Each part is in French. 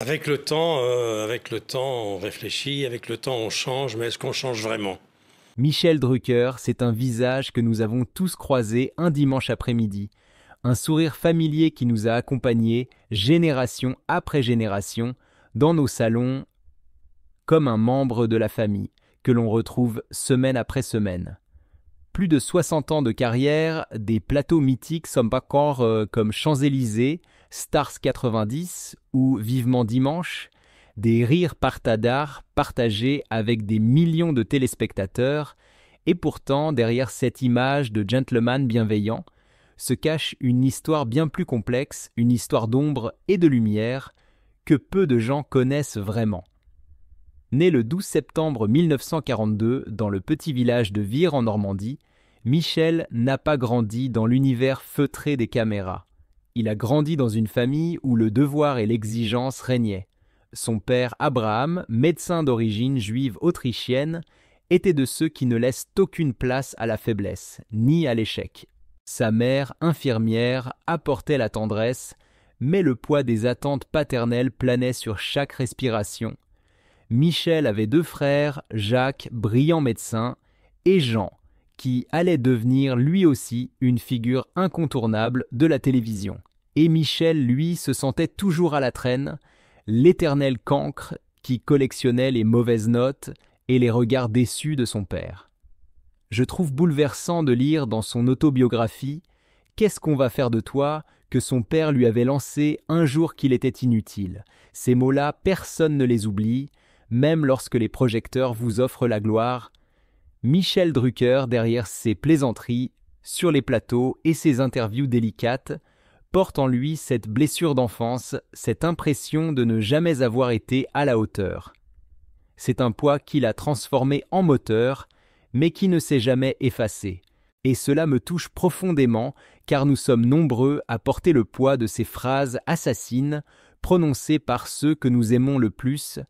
Avec le temps, on réfléchit, avec le temps, on change, mais est-ce qu'on change vraiment? Michel Drucker, c'est un visage que nous avons tous croisé un dimanche après-midi. Un sourire familier qui nous a accompagnés, génération après génération, dans nos salons, comme un membre de la famille, que l'on retrouve semaine après semaine. Plus de 60 ans de carrière, des plateaux mythiques sont encore comme Champs-Élysées, Stars 90 ou Vivement Dimanche, des rires partadars partagés avec des millions de téléspectateurs, et pourtant, derrière cette image de gentleman bienveillant, se cache une histoire bien plus complexe, une histoire d'ombre et de lumière que peu de gens connaissent vraiment. Né le 12 septembre 1942 dans le petit village de Vire en Normandie, Michel n'a pas grandi dans l'univers feutré des caméras. Il a grandi dans une famille où le devoir et l'exigence régnaient. Son père Abraham, médecin d'origine juive autrichienne, était de ceux qui ne laissent aucune place à la faiblesse, ni à l'échec. Sa mère, infirmière, apportait la tendresse, mais le poids des attentes paternelles planait sur chaque respiration. Michel avait deux frères, Jacques, brillant médecin, et Jean, qui allait devenir lui aussi une figure incontournable de la télévision. Et Michel, lui, se sentait toujours à la traîne, l'éternel cancre qui collectionnait les mauvaises notes et les regards déçus de son père. Je trouve bouleversant de lire dans son autobiographie « Qu'est-ce qu'on va faire de toi ?» que son père lui avait lancé un jour qu'il était inutile. Ces mots-là, personne ne les oublie, même lorsque les projecteurs vous offrent la gloire. Michel Drucker, derrière ses plaisanteries, sur les plateaux et ses interviews délicates, porte en lui cette blessure d'enfance, cette impression de ne jamais avoir été à la hauteur. C'est un poids qu'il a transformé en moteur, mais qui ne s'est jamais effacé. Et cela me touche profondément, car nous sommes nombreux à porter le poids de ces phrases assassines, prononcées par ceux que nous aimons le plus,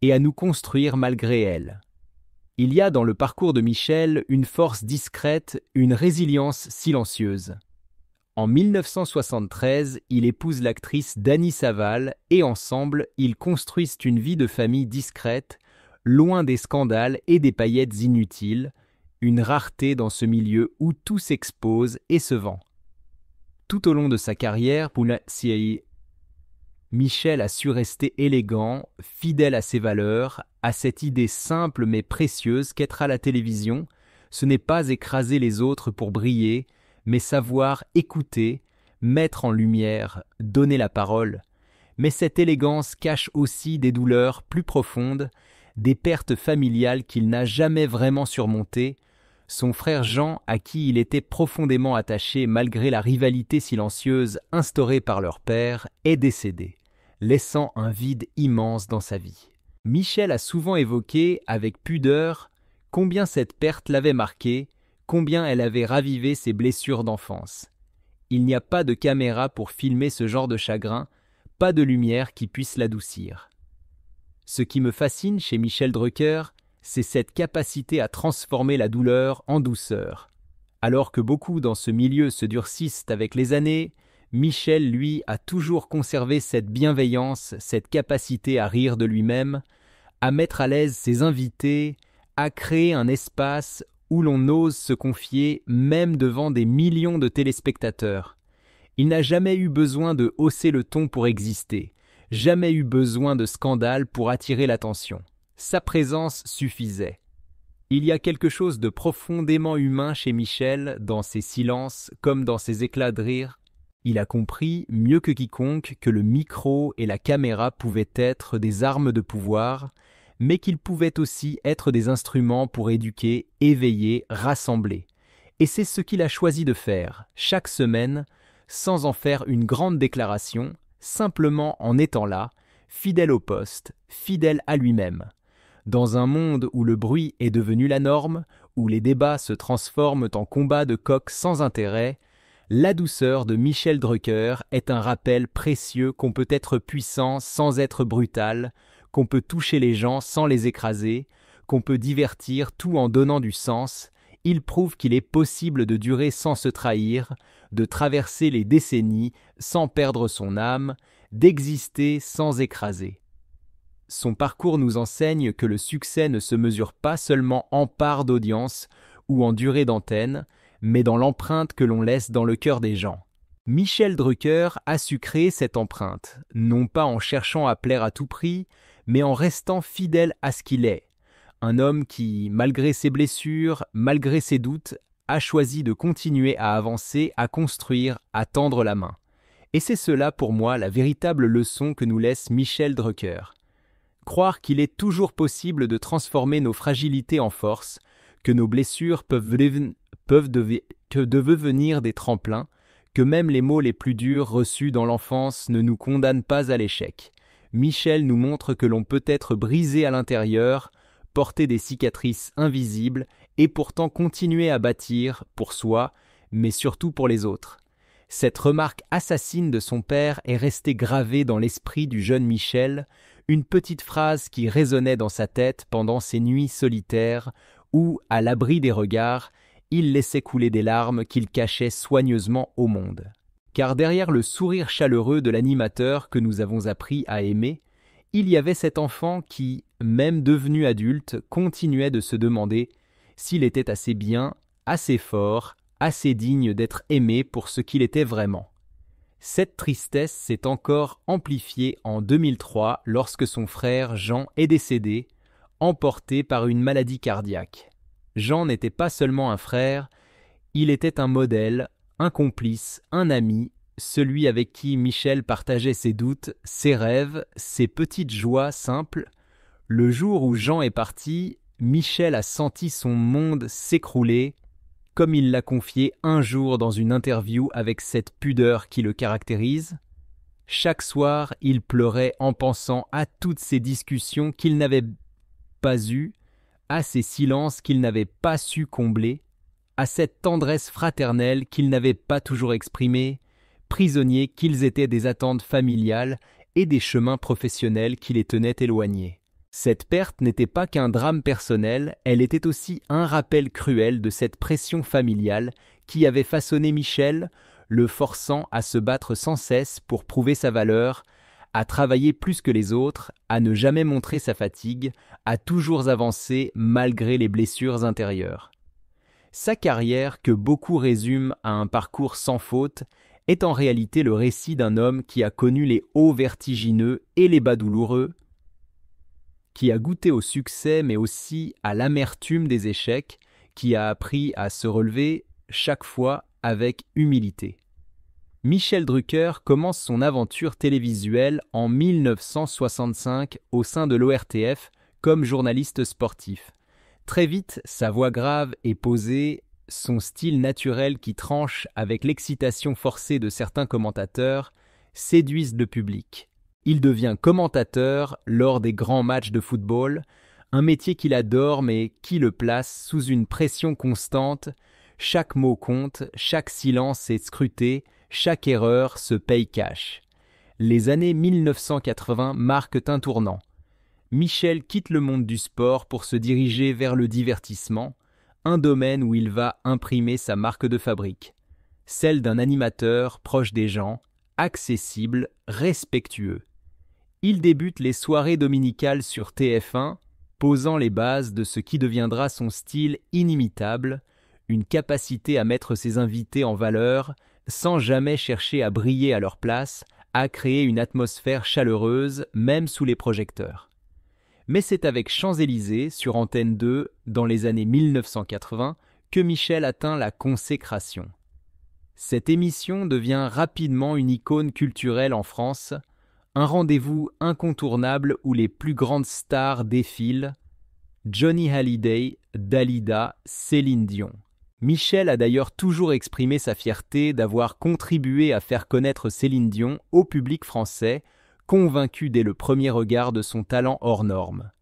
et à nous construire malgré elles. Il y a dans le parcours de Michel une force discrète, une résilience silencieuse. En 1973, il épouse l'actrice Dany Saval et ensemble, ils construisent une vie de famille discrète, loin des scandales et des paillettes inutiles, une rareté dans ce milieu où tout s'expose et se vend. Tout au long de sa carrière, Michel a su rester élégant, fidèle à ses valeurs, à cette idée simple mais précieuse qu'être à la télévision, ce n'est pas écraser les autres pour briller, mais savoir écouter, mettre en lumière, donner la parole. Mais cette élégance cache aussi des douleurs plus profondes, des pertes familiales qu'il n'a jamais vraiment surmontées. Son frère Jean, à qui il était profondément attaché malgré la rivalité silencieuse instaurée par leur père, est décédé, laissant un vide immense dans sa vie. Michel a souvent évoqué, avec pudeur, combien cette perte l'avait marqué, combien elle avait ravivé ses blessures d'enfance. Il n'y a pas de caméra pour filmer ce genre de chagrin, pas de lumière qui puisse l'adoucir. Ce qui me fascine chez Michel Drucker, c'est cette capacité à transformer la douleur en douceur. Alors que beaucoup dans ce milieu se durcissent avec les années, Michel, lui, a toujours conservé cette bienveillance, cette capacité à rire de lui-même, à mettre à l'aise ses invités, à créer un espace où l'on ose se confier même devant des millions de téléspectateurs. Il n'a jamais eu besoin de hausser le ton pour exister, jamais eu besoin de scandale pour attirer l'attention. Sa présence suffisait. Il y a quelque chose de profondément humain chez Michel, dans ses silences comme dans ses éclats de rire. Il a compris, mieux que quiconque, que le micro et la caméra pouvaient être des armes de pouvoir, mais qu'ils pouvaient aussi être des instruments pour éduquer, éveiller, rassembler. Et c'est ce qu'il a choisi de faire, chaque semaine, sans en faire une grande déclaration, simplement en étant là, fidèle au poste, fidèle à lui-même. Dans un monde où le bruit est devenu la norme, où les débats se transforment en combats de coqs sans intérêt, la douceur de Michel Drucker est un rappel précieux qu'on peut être puissant sans être brutal, qu'on peut toucher les gens sans les écraser, qu'on peut divertir tout en donnant du sens. Il prouve qu'il est possible de durer sans se trahir, de traverser les décennies sans perdre son âme, d'exister sans écraser. Son parcours nous enseigne que le succès ne se mesure pas seulement en part d'audience ou en durée d'antenne, mais dans l'empreinte que l'on laisse dans le cœur des gens. Michel Drucker a su créer cette empreinte, non pas en cherchant à plaire à tout prix, mais en restant fidèle à ce qu'il est. Un homme qui, malgré ses blessures, malgré ses doutes, a choisi de continuer à avancer, à construire, à tendre la main. Et c'est cela pour moi la véritable leçon que nous laisse Michel Drucker. Croire qu'il est toujours possible de transformer nos fragilités en force, que nos blessures peuvent devenir des tremplins, que même les mots les plus durs reçus dans l'enfance ne nous condamnent pas à l'échec. Michel nous montre que l'on peut être brisé à l'intérieur, porter des cicatrices invisibles et pourtant continuer à bâtir pour soi, mais surtout pour les autres. Cette remarque assassine de son père est restée gravée dans l'esprit du jeune Michel, une petite phrase qui résonnait dans sa tête pendant ces nuits solitaires où, à l'abri des regards, il laissait couler des larmes qu'il cachait soigneusement au monde. Car derrière le sourire chaleureux de l'animateur que nous avons appris à aimer, il y avait cet enfant qui, même devenu adulte, continuait de se demander s'il était assez bien, assez fort, assez digne d'être aimé pour ce qu'il était vraiment. Cette tristesse s'est encore amplifiée en 2003 lorsque son frère Jean est décédé, emporté par une maladie cardiaque. Jean n'était pas seulement un frère, il était un modèle, un complice, un ami, celui avec qui Michel partageait ses doutes, ses rêves, ses petites joies simples. Le jour où Jean est parti, Michel a senti son monde s'écrouler, comme il l'a confié un jour dans une interview avec cette pudeur qui le caractérise. Chaque soir, il pleurait en pensant à toutes ces discussions qu'il n'avait pas eues, à ces silences qu'il n'avait pas su combler, à cette tendresse fraternelle qu'il n'avait pas toujours exprimée, prisonniers qu'ils étaient des attentes familiales et des chemins professionnels qui les tenaient éloignés. Cette perte n'était pas qu'un drame personnel, elle était aussi un rappel cruel de cette pression familiale qui avait façonné Michel, le forçant à se battre sans cesse pour prouver sa valeur, à travailler plus que les autres, à ne jamais montrer sa fatigue, à toujours avancer malgré les blessures intérieures. Sa carrière, que beaucoup résument à un parcours sans faute, est en réalité le récit d'un homme qui a connu les hauts vertigineux et les bas douloureux, qui a goûté au succès mais aussi à l'amertume des échecs, qui a appris à se relever chaque fois avec humilité. Michel Drucker commence son aventure télévisuelle en 1965 au sein de l'ORTF comme journaliste sportif. Très vite, sa voix grave et posée, son style naturel qui tranche avec l'excitation forcée de certains commentateurs, séduisent le public. Il devient commentateur lors des grands matchs de football, un métier qu'il adore mais qui le place sous une pression constante. Chaque mot compte, chaque silence est scruté, chaque erreur se paye cash. Les années 1980 marquent un tournant. Michel quitte le monde du sport pour se diriger vers le divertissement, un domaine où il va imprimer sa marque de fabrique, celle d'un animateur proche des gens, accessible, respectueux. Il débute les soirées dominicales sur TF1, posant les bases de ce qui deviendra son style inimitable, une capacité à mettre ses invités en valeur, sans jamais chercher à briller à leur place, à créer une atmosphère chaleureuse, même sous les projecteurs. Mais c'est avec Champs-Élysées, sur Antenne 2, dans les années 1980, que Michel atteint la consécration. Cette émission devient rapidement une icône culturelle en France, un rendez-vous incontournable où les plus grandes stars défilent, Johnny Hallyday, Dalida, Céline Dion. Michel a d'ailleurs toujours exprimé sa fierté d'avoir contribué à faire connaître Céline Dion au public français, convaincu dès le premier regard de son talent hors norme.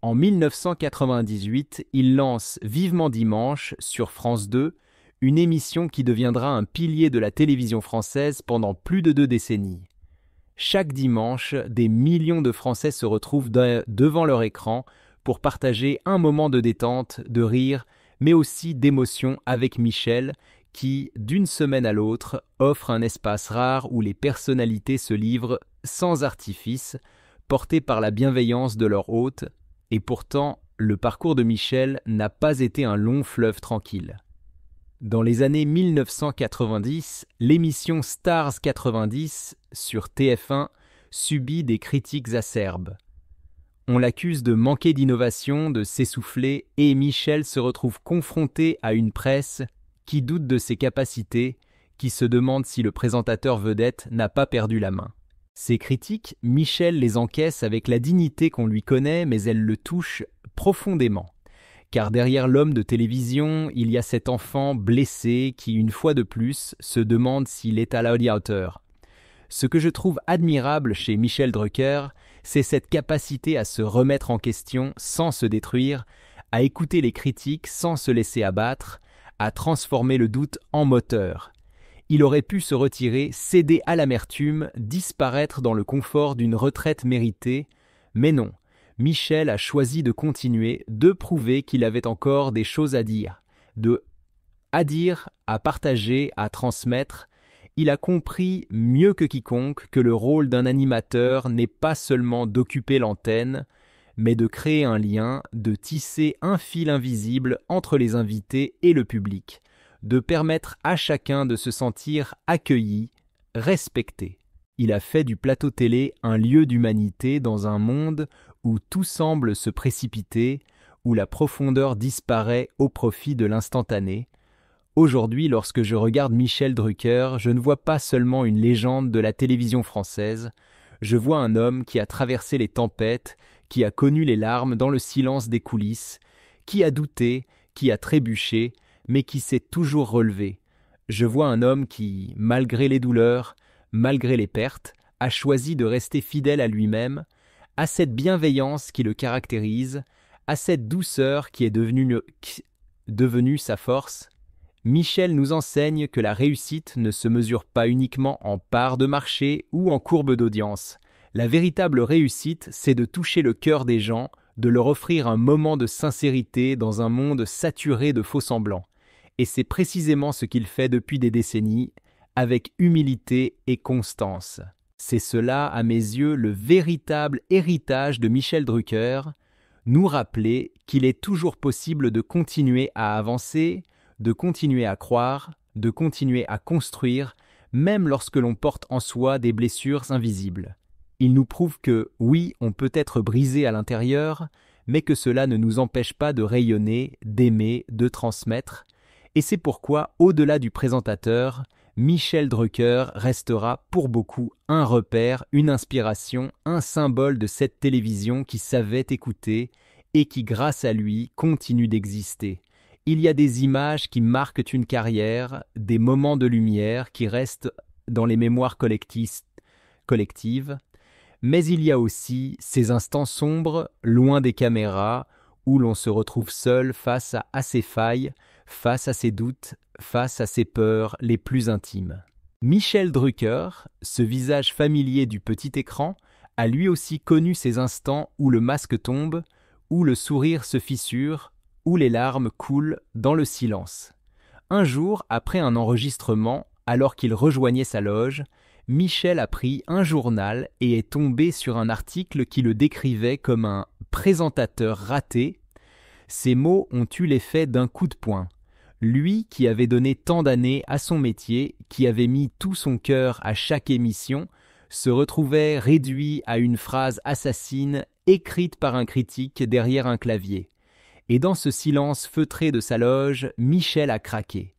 En 1998, il lance Vivement Dimanche sur France 2, une émission qui deviendra un pilier de la télévision française pendant plus de 2 décennies. Chaque dimanche, des millions de Français se retrouvent devant leur écran pour partager un moment de détente, de rire, mais aussi d'émotion avec Michel, qui, d'une semaine à l'autre, offre un espace rare où les personnalités se livrent sans artifice, portés par la bienveillance de leur hôte, et pourtant, le parcours de Michel n'a pas été un long fleuve tranquille. Dans les années 1990, l'émission Stars 90 sur TF1 subit des critiques acerbes. On l'accuse de manquer d'innovation, de s'essouffler, et Michel se retrouve confronté à une presse qui doute de ses capacités, qui se demande si le présentateur vedette n'a pas perdu la main. Ces critiques, Michel les encaisse avec la dignité qu'on lui connaît, mais elles le touchent profondément. Car derrière l'homme de télévision, il y a cet enfant blessé qui, une fois de plus, se demande s'il est à la hauteur. Ce que je trouve admirable chez Michel Drucker, c'est cette capacité à se remettre en question sans se détruire, à écouter les critiques sans se laisser abattre, à transformer le doute en moteur. Il aurait pu se retirer, céder à l'amertume, disparaître dans le confort d'une retraite méritée, mais non. Michel a choisi de continuer, de prouver qu'il avait encore des choses à dire, à partager, à transmettre. Il a compris mieux que quiconque que le rôle d'un animateur n'est pas seulement d'occuper l'antenne, mais de créer un lien, de tisser un fil invisible entre les invités et le public, de permettre à chacun de se sentir accueilli, respecté. Il a fait du plateau télé un lieu d'humanité dans un monde où tout semble se précipiter, où la profondeur disparaît au profit de l'instantané. Aujourd'hui, lorsque je regarde Michel Drucker, je ne vois pas seulement une légende de la télévision française, je vois un homme qui a traversé les tempêtes, qui a connu les larmes dans le silence des coulisses, qui a douté, qui a trébuché, mais qui s'est toujours relevé. Je vois un homme qui, malgré les douleurs, malgré les pertes, a choisi de rester fidèle à lui-même, à cette bienveillance qui le caractérise, à cette douceur qui est devenue sa force. Michel nous enseigne que la réussite ne se mesure pas uniquement en parts de marché ou en courbe d'audience. La véritable réussite, c'est de toucher le cœur des gens, de leur offrir un moment de sincérité dans un monde saturé de faux-semblants. Et c'est précisément ce qu'il fait depuis des décennies, avec humilité et constance. C'est cela, à mes yeux, le véritable héritage de Michel Drucker, nous rappeler qu'il est toujours possible de continuer à avancer, de continuer à croire, de continuer à construire, même lorsque l'on porte en soi des blessures invisibles. Il nous prouve que, oui, on peut être brisé à l'intérieur, mais que cela ne nous empêche pas de rayonner, d'aimer, de transmettre. Et c'est pourquoi, au-delà du présentateur, Michel Drucker restera pour beaucoup un repère, une inspiration, un symbole de cette télévision qui savait écouter et qui, grâce à lui, continue d'exister. Il y a des images qui marquent une carrière, des moments de lumière qui restent dans les mémoires collectives, mais il y a aussi ces instants sombres, loin des caméras, où l'on se retrouve seul face à ses failles, face à ses doutes, face à ses peurs les plus intimes. Michel Drucker, ce visage familier du petit écran, a lui aussi connu ces instants où le masque tombe, où le sourire se fissure, où les larmes coulent dans le silence. Un jour, après un enregistrement, alors qu'il rejoignait sa loge, Michel a pris un journal et est tombé sur un article qui le décrivait comme un présentateur raté. Ces mots ont eu l'effet d'un coup de poing. Lui qui avait donné tant d'années à son métier, qui avait mis tout son cœur à chaque émission, se retrouvait réduit à une phrase assassine écrite par un critique derrière un clavier. Et dans ce silence feutré de sa loge, Michel a craqué.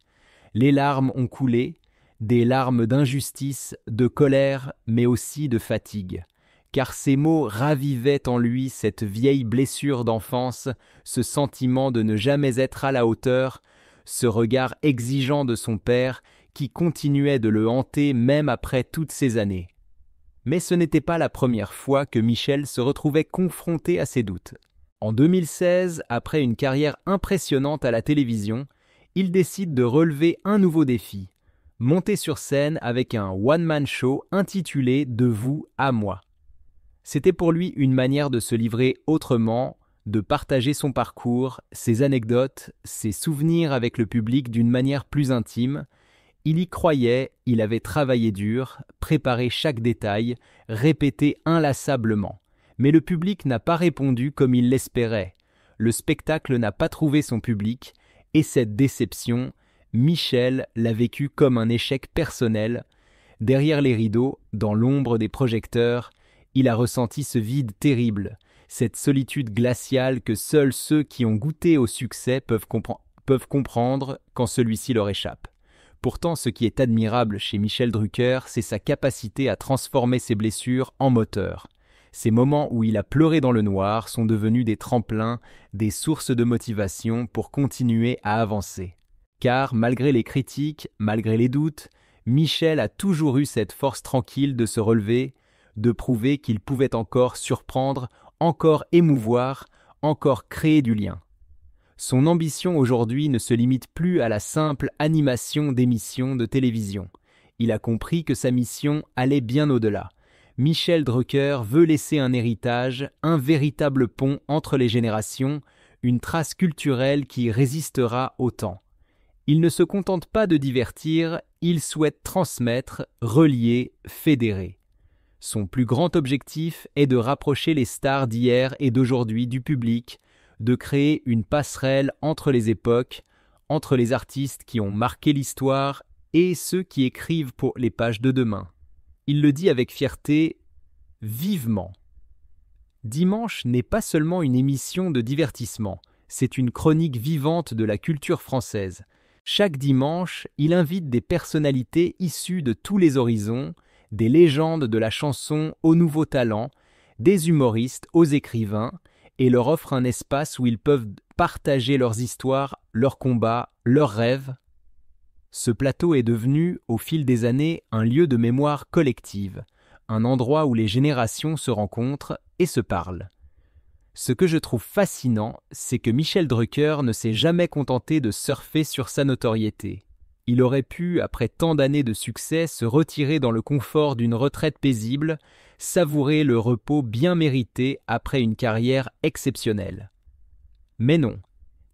Les larmes ont coulé, des larmes d'injustice, de colère, mais aussi de fatigue. Car ces mots ravivaient en lui cette vieille blessure d'enfance, ce sentiment de ne jamais être à la hauteur, ce regard exigeant de son père qui continuait de le hanter même après toutes ces années. Mais ce n'était pas la première fois que Michel se retrouvait confronté à ses doutes. En 2016, après une carrière impressionnante à la télévision, il décide de relever un nouveau défi, monter sur scène avec un one-man show intitulé « De vous à moi ». C'était pour lui une manière de se livrer autrement, de partager son parcours, ses anecdotes, ses souvenirs avec le public d'une manière plus intime, Il y croyait, il avait travaillé dur, préparé chaque détail, répété inlassablement. Mais le public n'a pas répondu comme il l'espérait. Le spectacle n'a pas trouvé son public, et cette déception, Michel l'a vécue comme un échec personnel. Derrière les rideaux, dans l'ombre des projecteurs, il a ressenti ce vide terrible, cette solitude glaciale que seuls ceux qui ont goûté au succès peuvent comprendre quand celui-ci leur échappe. Pourtant, ce qui est admirable chez Michel Drucker, c'est sa capacité à transformer ses blessures en moteur. Ces moments où il a pleuré dans le noir sont devenus des tremplins, des sources de motivation pour continuer à avancer. Car, malgré les critiques, malgré les doutes, Michel a toujours eu cette force tranquille de se relever, de prouver qu'il pouvait encore surprendre, encore émouvoir, encore créer du lien. Son ambition aujourd'hui ne se limite plus à la simple animation d'émissions de télévision. Il a compris que sa mission allait bien au-delà. Michel Drucker veut laisser un héritage, un véritable pont entre les générations, une trace culturelle qui résistera au temps. Il ne se contente pas de divertir, il souhaite transmettre, relier, fédérer. Son plus grand objectif est de rapprocher les stars d'hier et d'aujourd'hui du public, de créer une passerelle entre les époques, entre les artistes qui ont marqué l'histoire et ceux qui écrivent pour les pages de demain. Il le dit avec fierté, vivement. Dimanche n'est pas seulement une émission de divertissement, c'est une chronique vivante de la culture française. Chaque dimanche, il invite des personnalités issues de tous les horizons, des légendes de la chanson aux nouveaux talents, des humoristes aux écrivains, et leur offre un espace où ils peuvent partager leurs histoires, leurs combats, leurs rêves. Ce plateau est devenu, au fil des années, un lieu de mémoire collective, un endroit où les générations se rencontrent et se parlent. Ce que je trouve fascinant, c'est que Michel Drucker ne s'est jamais contenté de surfer sur sa notoriété. Il aurait pu, après tant d'années de succès, se retirer dans le confort d'une retraite paisible, savourer le repos bien mérité après une carrière exceptionnelle. Mais non,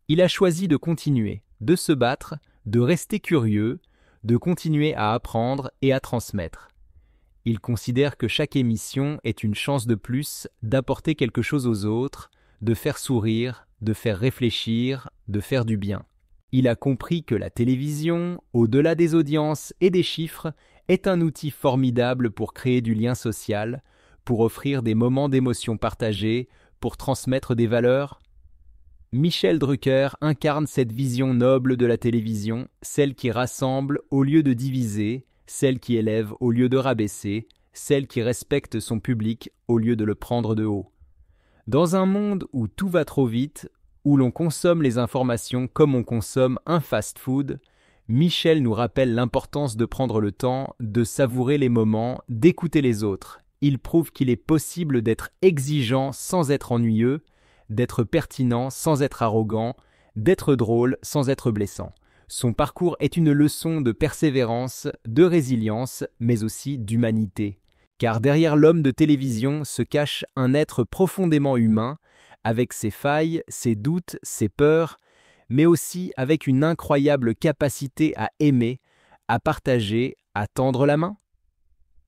il a choisi de continuer, de se battre, de rester curieux, de continuer à apprendre et à transmettre. Il considère que chaque émission est une chance de plus d'apporter quelque chose aux autres, de faire sourire, de faire réfléchir, de faire du bien. Il a compris que la télévision, au-delà des audiences et des chiffres, est un outil formidable pour créer du lien social, pour offrir des moments d'émotion partagés, pour transmettre des valeurs. Michel Drucker incarne cette vision noble de la télévision, celle qui rassemble au lieu de diviser, celle qui élève au lieu de rabaisser, celle qui respecte son public au lieu de le prendre de haut. Dans un monde où tout va trop vite, où l'on consomme les informations comme on consomme un fast-food, Michel nous rappelle l'importance de prendre le temps, de savourer les moments, d'écouter les autres. Il prouve qu'il est possible d'être exigeant sans être ennuyeux, d'être pertinent sans être arrogant, d'être drôle sans être blessant. Son parcours est une leçon de persévérance, de résilience, mais aussi d'humanité. Car derrière l'homme de télévision se cache un être profondément humain, avec ses failles, ses doutes, ses peurs, mais aussi avec une incroyable capacité à aimer, à partager, à tendre la main.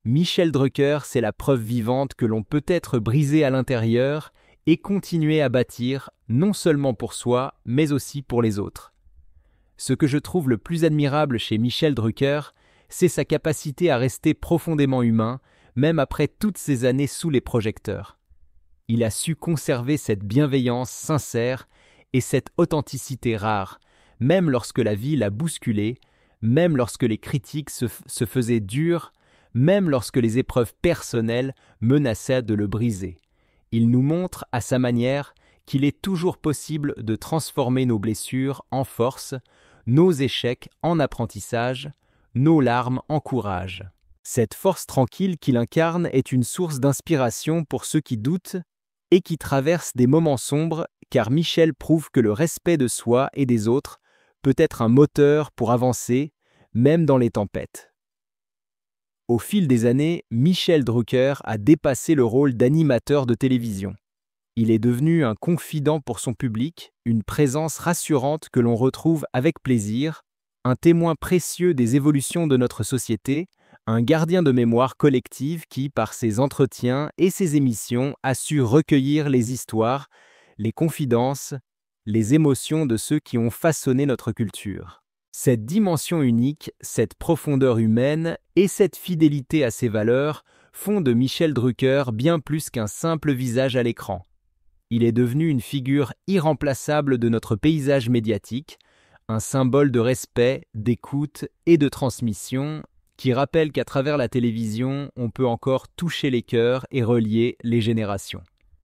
Michel Drucker, c'est la preuve vivante que l'on peut être brisé à l'intérieur et continuer à bâtir, non seulement pour soi, mais aussi pour les autres. Ce que je trouve le plus admirable chez Michel Drucker, c'est sa capacité à rester profondément humain, même après toutes ces années sous les projecteurs. Il a su conserver cette bienveillance sincère et cette authenticité rare, même lorsque la vie l'a bousculé, même lorsque les critiques se faisaient dures, même lorsque les épreuves personnelles menaçaient de le briser. Il nous montre, à sa manière, qu'il est toujours possible de transformer nos blessures en force, nos échecs en apprentissage, nos larmes en courage. Cette force tranquille qu'il incarne est une source d'inspiration pour ceux qui doutent et qui traversent des moments sombres, car Michel prouve que le respect de soi et des autres peut être un moteur pour avancer, même dans les tempêtes. Au fil des années, Michel Drucker a dépassé le rôle d'animateur de télévision. Il est devenu un confident pour son public, une présence rassurante que l'on retrouve avec plaisir, Un témoin précieux des évolutions de notre société, un gardien de mémoire collective qui, par ses entretiens et ses émissions, a su recueillir les histoires, les confidences, les émotions de ceux qui ont façonné notre culture. Cette dimension unique, cette profondeur humaine et cette fidélité à ses valeurs font de Michel Drucker bien plus qu'un simple visage à l'écran. Il est devenu une figure irremplaçable de notre paysage médiatique, un symbole de respect, d'écoute et de transmission qui rappelle qu'à travers la télévision, on peut encore toucher les cœurs et relier les générations.